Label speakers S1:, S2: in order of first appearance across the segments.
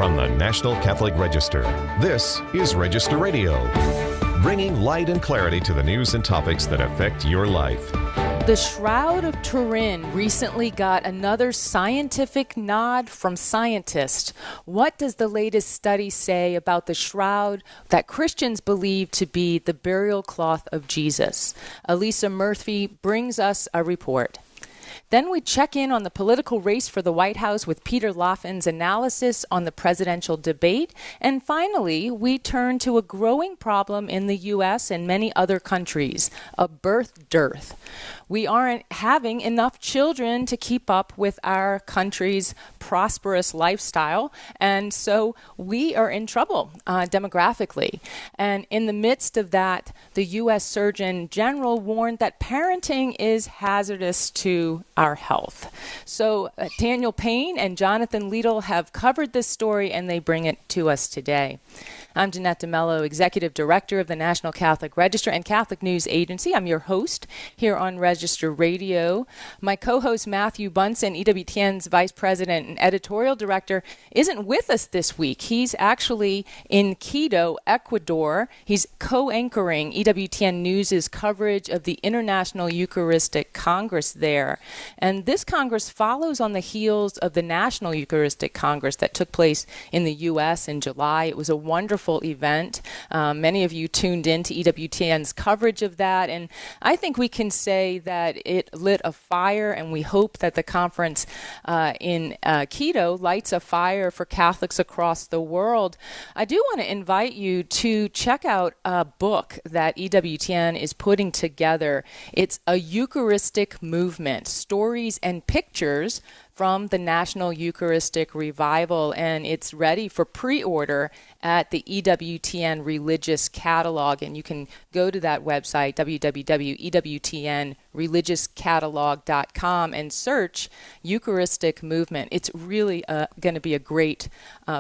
S1: From the National Catholic Register, this is Register Radio, bringing light and clarity to the news and topics that affect your life.
S2: The Shroud of Turin recently got another scientific nod from scientists. What does the latest study say about the shroud that Christians believe to be the burial cloth of Jesus? Alyssa Murphy brings us a report. Then we check in on the political race for the White House with Peter Laffin's analysis on the presidential debate. And finally, we turn to a growing problem in the U.S. and many other countries, a birth dearth. We aren't having enough children to keep up with our country's prosperous lifestyle, and so we are in trouble demographically. And in the midst of that, the U.S. Surgeon General warned that parenting is hazardous to our health. So Daniel Payne and Jonathan Liedl have covered this story, and they bring it to us today. I'm Jeanette DeMello, Executive Director of the National Catholic Register and Catholic News Agency. I'm your host here on Register Radio. My co-host Matthew Bunson, EWTN's Vice President and Editorial Director, isn't with us this week. He's actually in Quito, Ecuador. He's co-anchoring EWTN News' coverage of the International Eucharistic Congress there. And this Congress follows on the heels of the National Eucharistic Congress that took place in the U.S. in July. It was a wonderful event. Many of you tuned in to EWTN's coverage of that, and I think we can say that it lit a fire, and we hope that the conference in Quito lights a fire for Catholics across the world. I do want to invite you to check out a book that EWTN is putting together. It's a Eucharistic movement, stories and pictures from the National Eucharistic Revival, and it's ready for pre-order at the EWTN Religious Catalog, and you can go to that website, www.ewtnreligiouscatalog.com, and search Eucharistic Movement. It's really going to be a great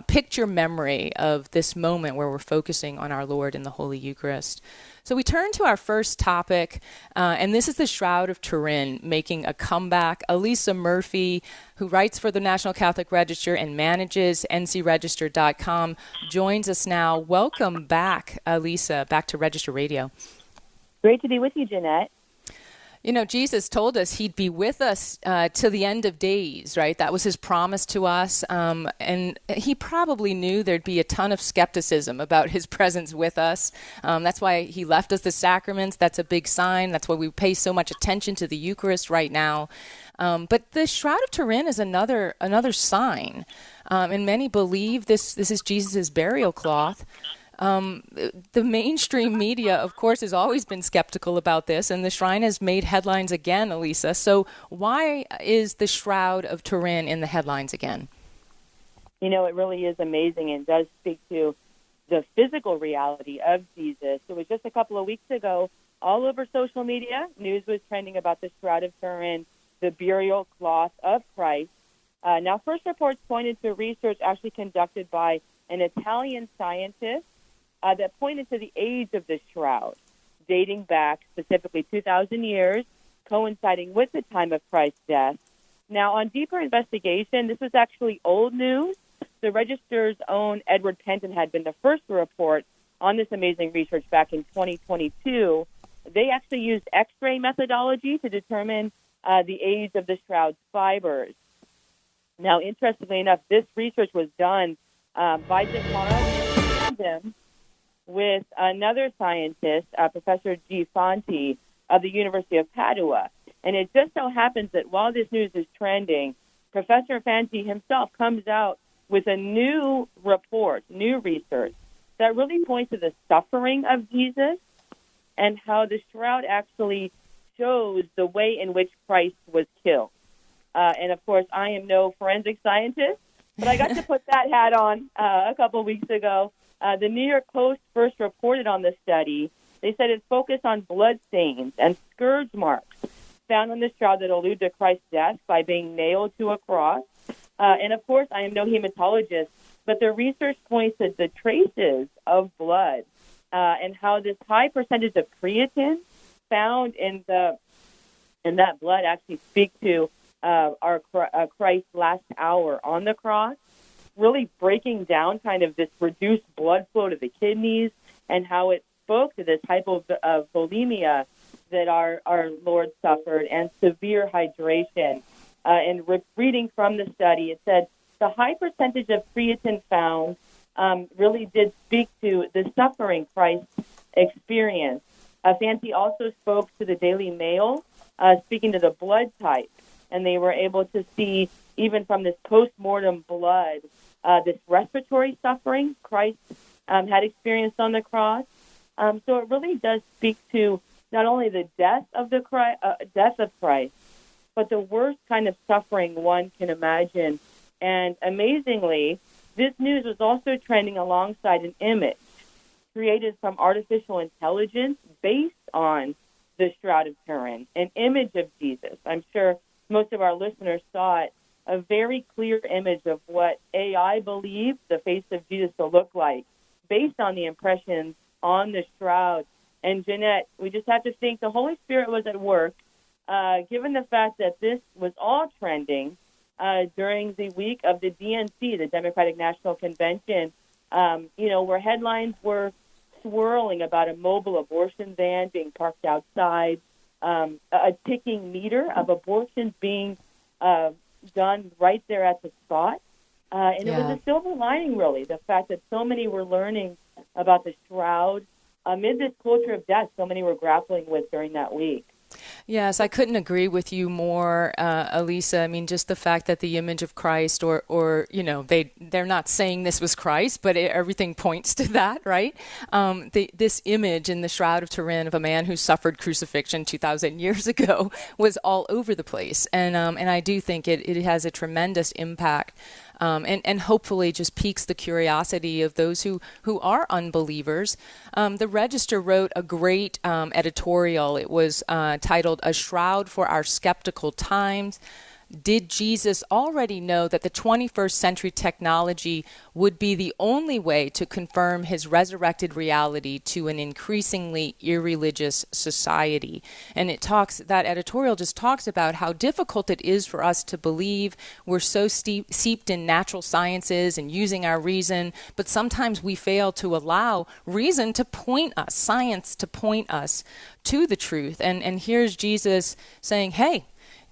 S2: picture memory of this moment where we're focusing on our Lord in the Holy Eucharist. So we turn to our first topic, and this is the Shroud of Turin making a comeback. Alyssa Murphy, who writes for the National Catholic Register and manages ncregister.com, joins us now. Welcome back, Alyssa, back to Register Radio.
S3: Great to be with you, Jeanette.
S2: You know, Jesus told us he'd be with us till the end of days, right? That was his promise to us. And he probably knew there'd be a ton of skepticism about his presence with us. That's why he left us the sacraments. That's a big sign. That's why we pay so much attention to the Eucharist right now. But the Shroud of Turin is another sign. And many believe this is Jesus' burial cloth. The mainstream media, of course, has always been skeptical about this, and the shrine has made headlines again, Alyssa. So why is the Shroud of Turin in the headlines again?
S3: You know, it really is amazing and does speak to the physical reality of Jesus. It was just a couple of weeks ago, all over social media, news was trending about the Shroud of Turin, the burial cloth of Christ. Now, first reports pointed to research actually conducted by an Italian scientist that pointed to the age of the shroud, dating back specifically 2,000 years, coinciding with the time of Christ's death. Now, on deeper investigation, this was actually old news. The Register's own Edward Penton had been the first to report on this amazing research back in 2022. They actually used X-ray methodology to determine the age of the shroud's fibers. Now, interestingly enough, this research was done by tandem with another scientist, Professor G. Fanti of the University of Padua. And it just so happens that while this news is trending, Professor Fanti himself comes out with a new report, new research, that really points to the suffering of Jesus and how the shroud actually shows the way in which Christ was killed. And, of course, I am no forensic scientist, but I got to put that hat on a couple of weeks ago. The New York Post first reported on the study. They said it focused on blood stains and scourge marks found on the shroud that allude to Christ's death by being nailed to a cross. And, of course, I am no hematologist, but the research points to the traces of blood and how this high percentage of creatine found in that blood actually speak to our Christ's last hour on the cross. really breaking down kind of this reduced blood flow to the kidneys and how it spoke to this hypovolemia that our Lord suffered and severe hydration. And reading from the study, it said the high percentage of creatine found really did speak to the suffering Christ experienced. Fanti also spoke to the Daily Mail, speaking to the blood type, and they were able to see, even from this post-mortem blood, this respiratory suffering Christ had experienced on the cross. So it really does speak to not only the death of Christ, but the worst kind of suffering one can imagine. And amazingly, this news was also trending alongside an image created from artificial intelligence based on the Shroud of Turin, an image of Jesus. I'm sure most of our listeners saw it, a very clear image of what AI believed the face of Jesus to look like based on the impressions on the shroud. And Jeanette, we just have to think the Holy Spirit was at work, given the fact that this was all trending during the week of the DNC, the Democratic National Convention, where headlines were swirling about a mobile abortion van being parked outside, a ticking meter of abortions being done right there at the spot. And it was a silver lining, really, the fact that so many were learning about the shroud amid this culture of death so many were grappling with during that week.
S2: Yes, I couldn't agree with you more, Alyssa. I mean, just the fact that the image of Christ, or they're not saying this was Christ, but everything points to that, right? This image in the Shroud of Turin of a man who suffered crucifixion 2,000 years ago was all over the place, and I do think it has a tremendous impact. And hopefully just piques the curiosity of those who are unbelievers. The Register wrote a great editorial. It was titled "A Shroud for Our Skeptical Times." Did Jesus already know that the 21st century technology would be the only way to confirm his resurrected reality to an increasingly irreligious society? And that editorial just talks about how difficult it is for us to believe. We're so steeped in natural sciences and using our reason, but sometimes we fail to allow reason to point us, science to point us to the truth. And here's Jesus saying, hey,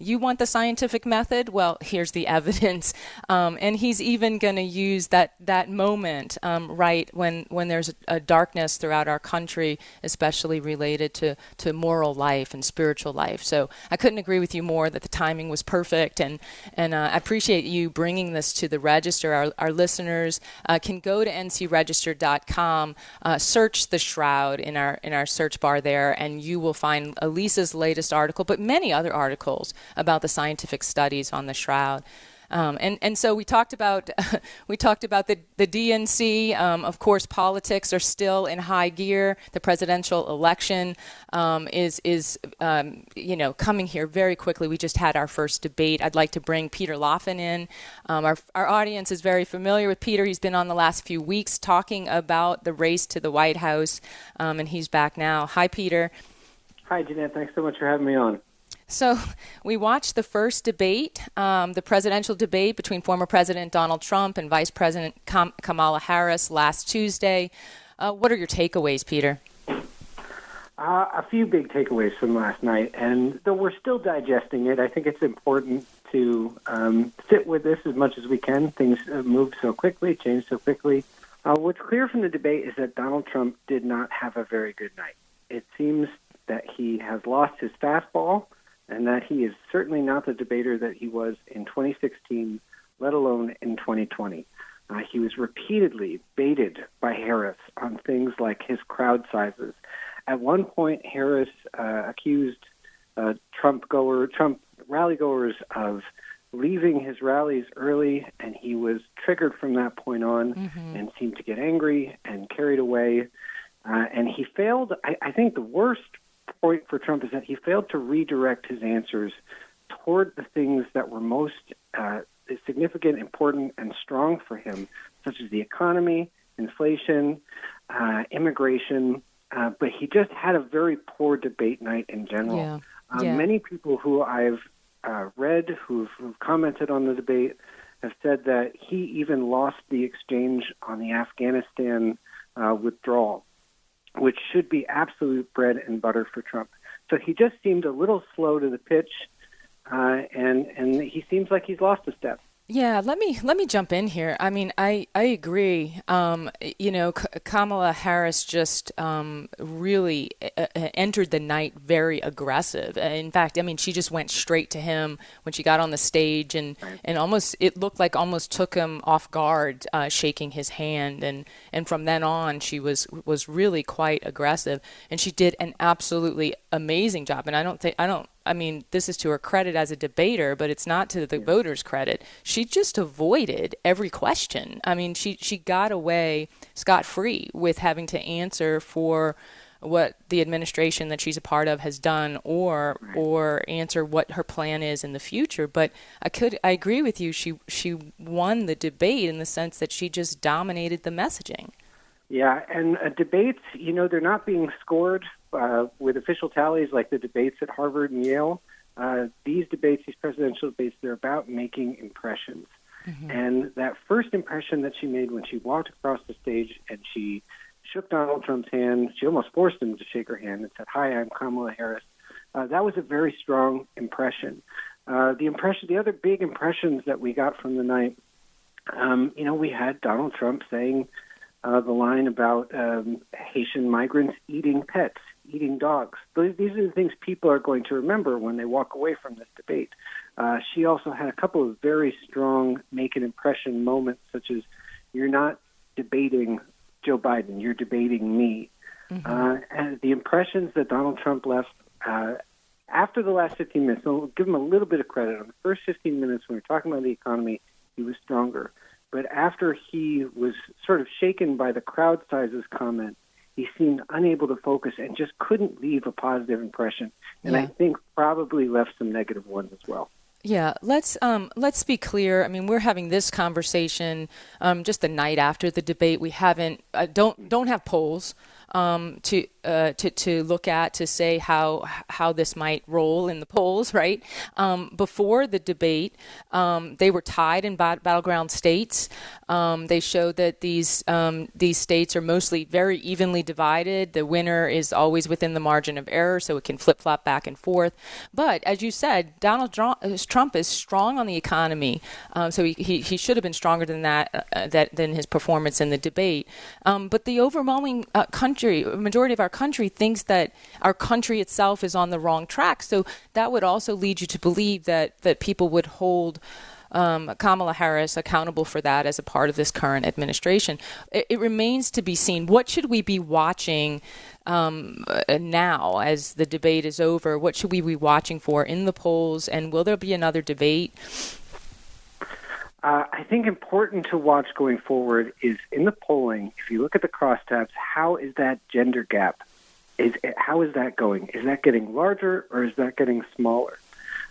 S2: you want the scientific method? Well, here's the evidence. And he's even going to use that moment, right, when there's a darkness throughout our country, especially related to moral life and spiritual life. So I couldn't agree with you more that the timing was perfect. And I appreciate you bringing this to the Register. Our listeners can go to ncregister.com, search the Shroud in our search bar there, and you will find Alyssa's latest article, but many other articles about the scientific studies on the Shroud. And so we talked about the DNC. Of course, politics are still in high gear. The presidential election is coming here very quickly. We just had our first debate. I'd like to bring Peter Laffin in. Our audience is very familiar with Peter. He's been on the last few weeks talking about the race to the White House, and he's back now. Hi, Peter.
S4: Hi, Jeanette. Thanks so much for having me on.
S2: So we watched the first debate, the presidential debate between former President Donald Trump and Vice President Kamala Harris last Tuesday. What are your takeaways, Peter?
S4: A few big takeaways from last night, and though we're still digesting it, I think it's important to sit with this as much as we can. Things move so quickly, change so quickly. What's clear from the debate is that Donald Trump did not have a very good night. It seems that he has lost his fastball, and that he is certainly not the debater that he was in 2016, let alone in 2020. He was repeatedly baited by Harris on things like his crowd sizes. At one point, Harris accused Trump rally-goers of leaving his rallies early, and he was triggered from that point on and seemed to get angry and carried away. And he failed. I think the worst point for Trump is that he failed to redirect his answers toward the things that were most significant, important, and strong for him, such as the economy, inflation, immigration. But he just had a very poor debate night in general. Many people who I've read, who've commented on the debate, have said that he even lost the exchange on the Afghanistan withdrawal, which should be absolute bread and butter for Trump. So he just seemed a little slow to the pitch, and he seems like he's lost a step.
S2: Yeah, let me jump in here. I mean, I agree. Kamala Harris just really entered the night very aggressive. In fact, I mean, she just went straight to him when she got on the stage, and almost it looked like almost took him off guard, shaking his hand, and from then on she was really quite aggressive, and she did an absolutely amazing job. And I mean, this is to her credit as a debater, but it's not to the voters' credit. She just avoided every question. I mean, she got away scot-free with having to answer for what the administration that she's a part of has done, or answer what her plan is in the future. But I agree with you. She won the debate in the sense that she just dominated the messaging.
S4: Yeah, and debates, they're not being scored with official tallies like the debates at Harvard and Yale. These presidential debates, they're about making impressions. Mm-hmm. And that first impression that she made when she walked across the stage and she shook Donald Trump's hand, she almost forced him to shake her hand and said, "Hi, I'm Kamala Harris." That was a very strong impression. The other big impressions that we got from the night, we had Donald Trump saying the line about Haitian migrants eating pets, eating dogs. These are the things people are going to remember when they walk away from this debate. She also had a couple of very strong make an impression moments, such as, "You're not debating Joe Biden, you're debating me." Mm-hmm. And the impressions that Donald Trump left after the last 15 minutes, so I'll give him a little bit of credit. On the first 15 minutes when we were talking about the economy, he was stronger. But after he was sort of shaken by the crowd sizes comment, he seemed unable to focus and just couldn't leave a positive impression. And I think probably left some negative ones as well.
S2: Yeah, let's be clear. I mean, we're having this conversation just the night after the debate. We haven't don't have polls to look at to say how this might roll in the polls, right? Before the debate, they were tied in battleground states. They showed that these states are mostly very evenly divided. The winner is always within the margin of error, so it can flip-flop back and forth. But as you said, Donald Trump is strong on the economy, so he should have been stronger than than his performance in the debate. But the overwhelming majority of our country thinks that our country itself is on the wrong track. So that would also lead you to believe that people would hold Kamala Harris accountable for that as a part of this current administration. It remains to be seen. What should we be watching now as the debate is over? What should we be watching for in the polls? And will there be another debate?
S4: I think important to watch going forward is in the polling, if you look at the crosstabs, how is that gender gap? How is that going? Is that getting larger or is that getting smaller?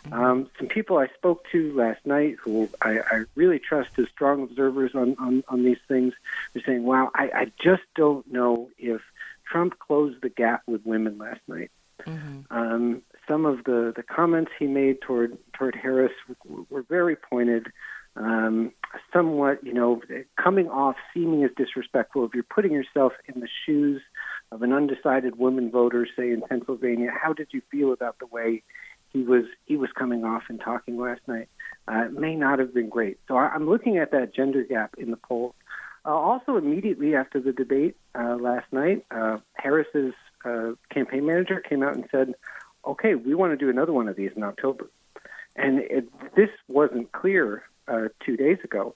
S4: Some people I spoke to last night who I really trust as strong observers on these things are saying, wow, I just don't know if Trump closed the gap with women last night. Mm-hmm. Some of the comments he made toward Harris were very pointed. Somewhat, coming off seeming as disrespectful. If you're putting yourself in the shoes of an undecided woman voter, say in Pennsylvania, how did you feel about the way he was coming off and talking last night? It may not have been great. So I'm looking at that gender gap in the polls. Also, immediately after the debate last night, Harris's campaign manager came out and said, "Okay, we want to do another one of these in October." And this wasn't clear 2 days ago.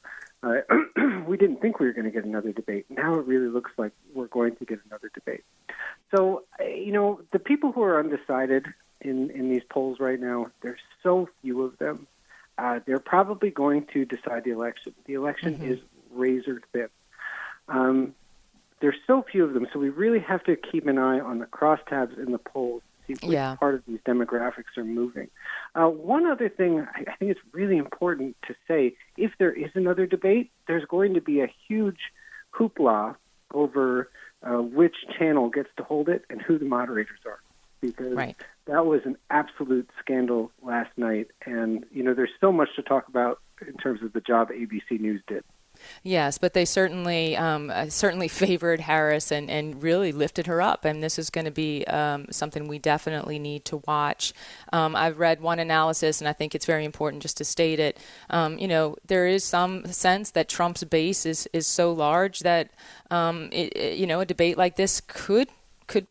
S4: We didn't think we were going to get another debate. Now it really looks like we're going to get another debate. So, the people who are undecided in these polls right now, there's so few of them. They're probably going to decide the election. The election is razor thin. There's so few of them, so we really have to keep an eye on the crosstabs in the polls to see which part of these demographics are moving. One other thing I think it's really important to say, if there is another debate, there's going to be a huge hoopla over which channel gets to hold it and who the moderators are. because
S2: Right.
S4: that was an absolute scandal last night. And, there's so much to talk about in terms of the job ABC News did.
S2: Yes, but they certainly favored Harris and really lifted her up. And this is going to be something we definitely need to watch. I've read one analysis, and I think it's very important just to state it. There is some sense that Trump's base is so large that a debate like this could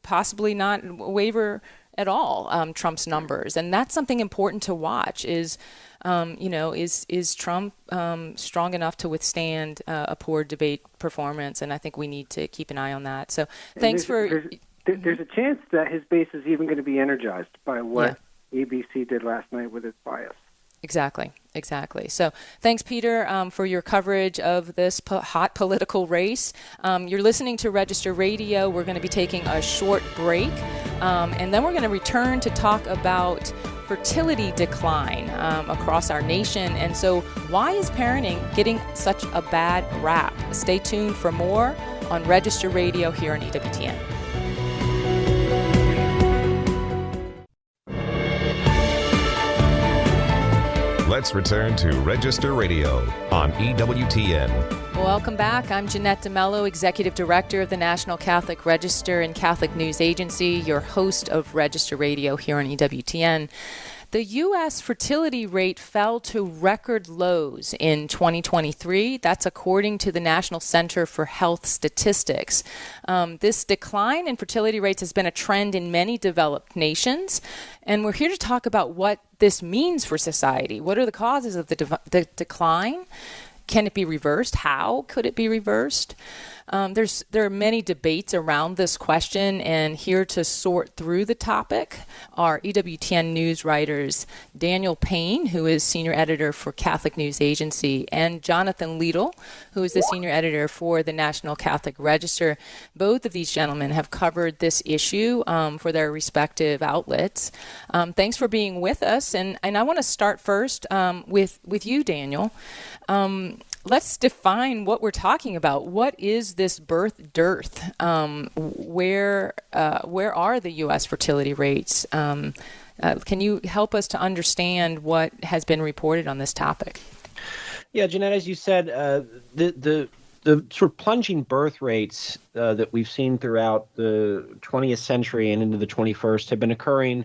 S2: possibly not waver at all Trump's numbers, and that's something important to watch. Is Trump strong enough to withstand a poor debate performance? And I think we need to keep an eye on that. So thanks
S4: there's a chance that his base is even going to be energized by what ABC did last night with its bias.
S2: Exactly. So thanks, Peter, for your coverage of this hot political race. You're listening to Register Radio. We're going to be taking a short break, and then we're going to return to talk about fertility decline across our nation. And so why is parenting getting such a bad rap? Stay tuned for more on Register Radio here on EWTN.
S1: Let's return to Register Radio on EWTN.
S2: Welcome back. I'm Jeanette DeMello, Executive Director of the National Catholic Register and Catholic News Agency, your host of Register Radio here on EWTN. The U.S. fertility rate fell to record lows in 2023. That's according to the National Center for Health Statistics. This decline in fertility rates has been a trend in many developed nations, and we're here to talk about what this means for society. What are the causes of the decline? Can it be reversed? How could it be reversed? There are many debates around this question, and here to sort through the topic are EWTN News writers Daniel Payne, who is senior editor for Catholic News Agency, and Jonathan Liedl, who is the senior editor for the National Catholic Register. Both of these gentlemen have covered this issue for their respective outlets. Thanks for being with us, and I want to start first with you, Daniel. Let's define what we're talking about. What is this birth dearth? Where are the U.S. fertility rates? Can you help us to understand what has been reported on this topic?
S5: Yeah, Jeanette, as you said, the sort of plunging birth rates that we've seen throughout the 20th century and into the 21st have been occurring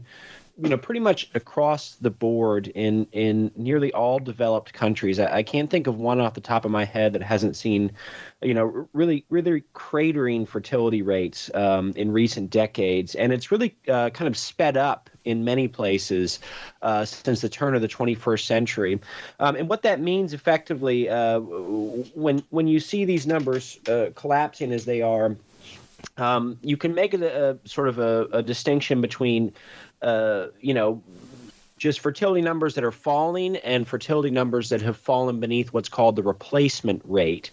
S5: pretty much across the board in nearly all developed countries. I can't think of one off the top of my head that hasn't seen, really cratering fertility rates in recent decades. And it's really kind of sped up in many places since the turn of the 21st century. And what that means effectively, when you see these numbers collapsing as they are, you can make a sort of a distinction between just fertility numbers that are falling and fertility numbers that have fallen beneath what's called the replacement rate.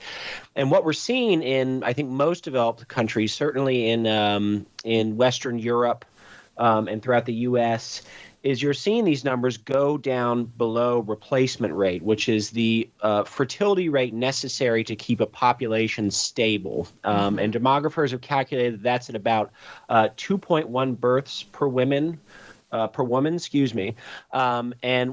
S5: And what we're seeing in, I think, most developed countries, certainly in Western Europe and throughout the U.S., is you're seeing these numbers go down below replacement rate, which is the fertility rate necessary to keep a population stable. And demographers have calculated that's at about 2.1 births per woman, and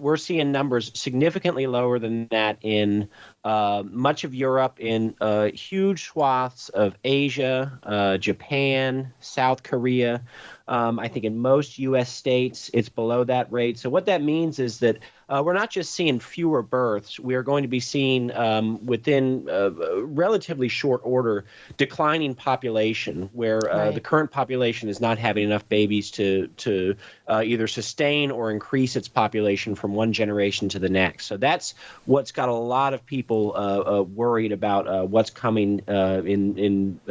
S5: we're seeing numbers significantly lower than that in much of Europe, in huge swaths of Asia, Japan, South Korea. I think in most U.S. states, it's below that rate. So what that means is that we're not just seeing fewer births. We are going to be seeing within relatively short order declining population, where the current population is not having enough babies to either sustain or increase its population from one generation to the next. So that's what's got a lot of people worried about what's coming in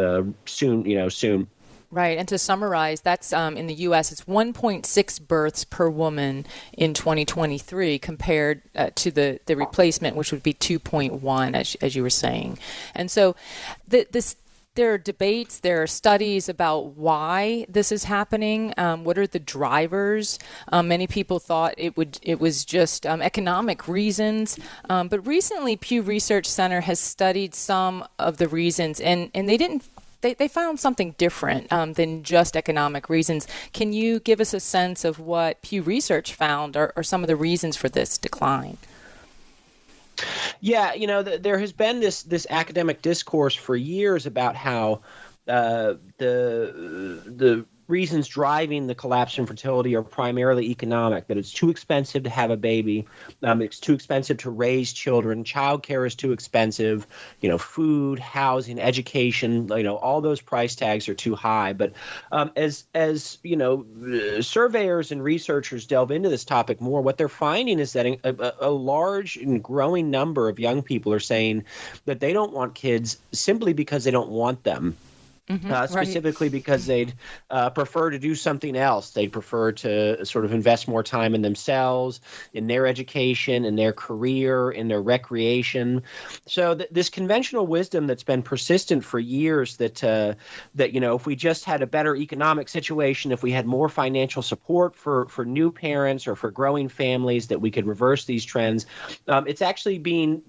S5: soon.
S2: Right. And to summarize, that's in the U.S., it's 1.6 births per woman in 2023 compared to the replacement, which would be 2.1, as you were saying. And so there are debates, there are studies about why this is happening. What are the drivers? Many people thought it was just economic reasons. But recently, Pew Research Center has studied some of the reasons, and they didn't they found something different than just economic reasons. Can you give us a sense of what Pew Research found or some of the reasons for this decline?
S5: Yeah, there has been this academic discourse for years about how the reasons driving the collapse in fertility are primarily economic, that it's too expensive to have a baby, it's too expensive to raise children, childcare is too expensive, food, housing, education, all those price tags are too high. But as surveyors and researchers delve into this topic more, what they're finding is that a large and growing number of young people are saying that they don't want kids simply because they don't want them. Specifically because they'd prefer to do something else. They'd prefer to sort of invest more time in themselves, in their education, in their career, in their recreation. So this conventional wisdom that's been persistent for years that if we just had a better economic situation, if we had more financial support for new parents or for growing families, that we could reverse these trends. It's actually being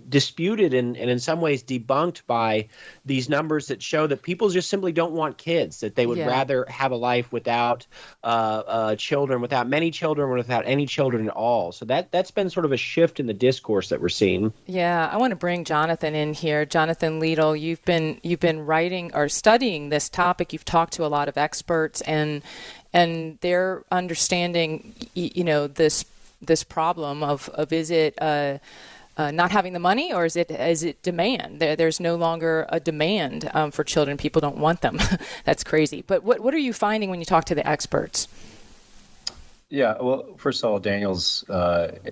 S5: disputed and in some ways debunked by these numbers that show that people just simply don't want kids, that they would rather have a life without children, without many children, or without any children at all. So that's been sort of a shift in the discourse that we're seeing. Yeah,
S2: I want to bring Jonathan in here. Jonathan Liedl, you've been writing or studying this topic. You've talked to a lot of experts, and they're understanding, this problem of is it not having the money, or is it demand? There's no longer a demand for children. People don't want them. That's crazy. But what are you finding when you talk to the experts?
S6: Yeah, well, first of all, Daniel's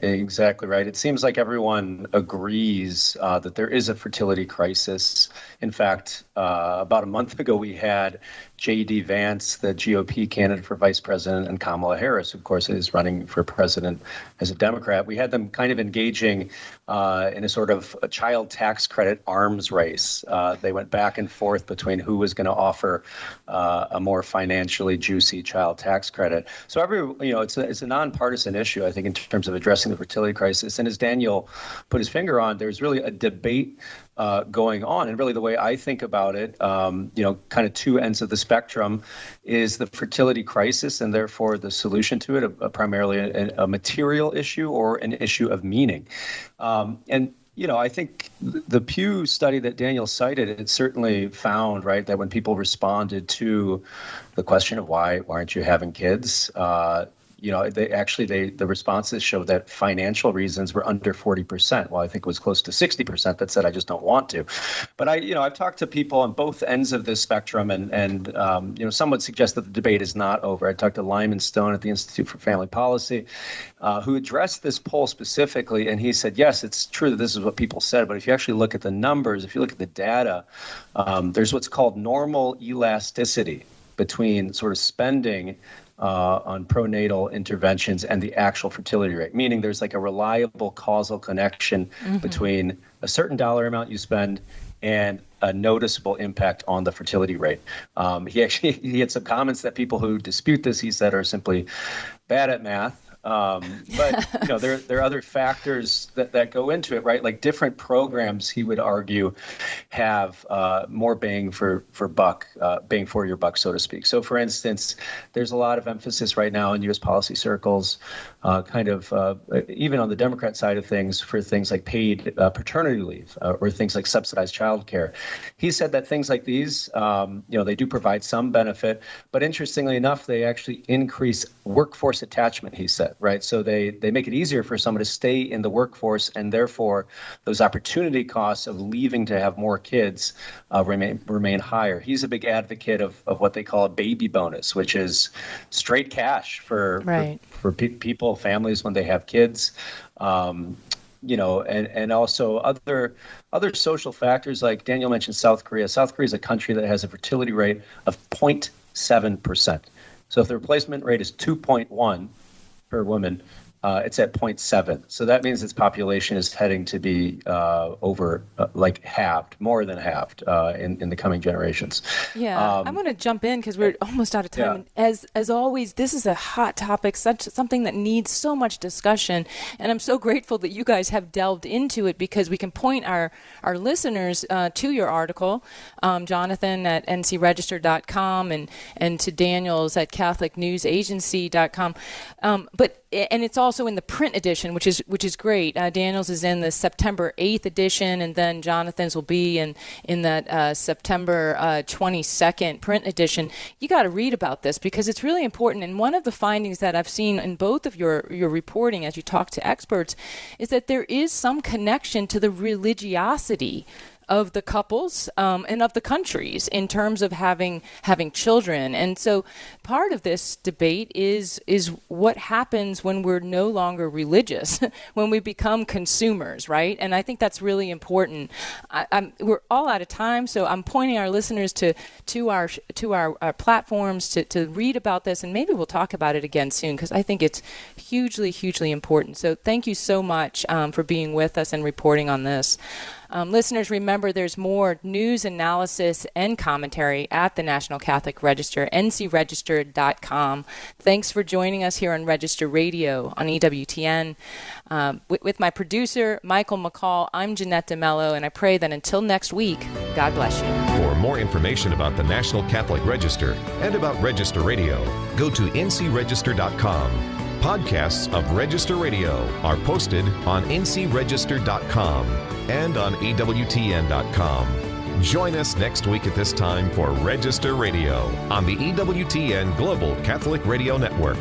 S6: exactly right. It seems like everyone agrees that there is a fertility crisis. In fact, about a month ago, we had J.D. Vance, the GOP candidate for vice president, and Kamala Harris, who, of course, is running for president as a Democrat. We had them kind of engaging in a sort of a child tax credit arms race. They went back and forth between who was going to offer a more financially juicy child tax credit. So it's a nonpartisan issue, I think, in terms of addressing the fertility crisis. And as Daniel put his finger on, there's really a debate going on. And really the way I think about it, kind of two ends of the spectrum, is the fertility crisis and therefore the solution to it, primarily a material issue or an issue of meaning. I think the Pew study that Daniel cited, it certainly found, right, that when people responded to the question of why aren't you having kids, the responses showed that financial reasons were under 40%. Well, I think it was close to 60% that said, I just don't want to. But I've talked to people on both ends of this spectrum, and some would suggest that the debate is not over. I talked to Lyman Stone at the Institute for Family Policy, who addressed this poll specifically, and he said, yes, it's true that this is what people said, but if you actually look at the numbers, if you look at the data, there's what's called normal elasticity between sort of spending on pronatal interventions and the actual fertility rate, meaning there's like a reliable causal connection between a certain dollar amount you spend and a noticeable impact on the fertility rate. He had some comments that people who dispute this, he said, are simply bad at math. But there are other factors that go into it, right? Like different programs, he would argue, have more bang for your buck, so to speak. So, for instance, there's a lot of emphasis right now in U.S. policy circles, even on the Democrat side of things, for things like paid paternity leave or things like subsidized childcare. He said that things like these, they do provide some benefit, but interestingly enough, they actually increase workforce attachment, he said. Right. So they make it easier for someone to stay in the workforce, and therefore those opportunity costs of leaving to have more kids remain higher. He's a big advocate of what they call a baby bonus, which is straight cash for people, families when they have kids. And also other social factors, like Daniel mentioned South Korea. South Korea is a country that has a fertility rate of 0.7%. So if the replacement rate is 2.1 per woman, it's at 0.7. So that means its population is heading to be halved, more than halved in the coming generations.
S2: Yeah, I'm going to jump in because we're almost out of time.
S6: Yeah.
S2: As always, this is a hot topic, something that needs so much discussion. And I'm so grateful that you guys have delved into it, because we can point our listeners to your article, Jonathan at ncregister.com and to Daniel's at catholicnewsagency.com. And it's also in the print edition, which is great. Daniel's is in the September 8th edition, and then Jonathan's will be in that September 22nd print edition. You got to read about this because it's really important. And one of the findings that I've seen in both of your reporting as you talk to experts is that there is some connection to the religiosity of the couples and of the countries in terms of having children. And so part of this debate is what happens when we're no longer religious, when we become consumers, right? And I think that's really important. We're all out of time, so I'm pointing our listeners to our platforms to read about this, and maybe we'll talk about it again soon, because I think it's hugely, hugely important. So thank you so much for being with us and reporting on this. Listeners, remember there's more news, analysis, and commentary at the National Catholic Register, ncregister.com. Thanks for joining us here on Register Radio on EWTN. With my producer, Michael McCall, I'm Jeanette DeMello, and I pray that until next week, God bless you.
S1: For more information about the National Catholic Register and about Register Radio, go to ncregister.com. Podcasts of Register Radio are posted on ncregister.com and on EWTN.com. Join us next week at this time for Register Radio on the EWTN Global Catholic Radio Network.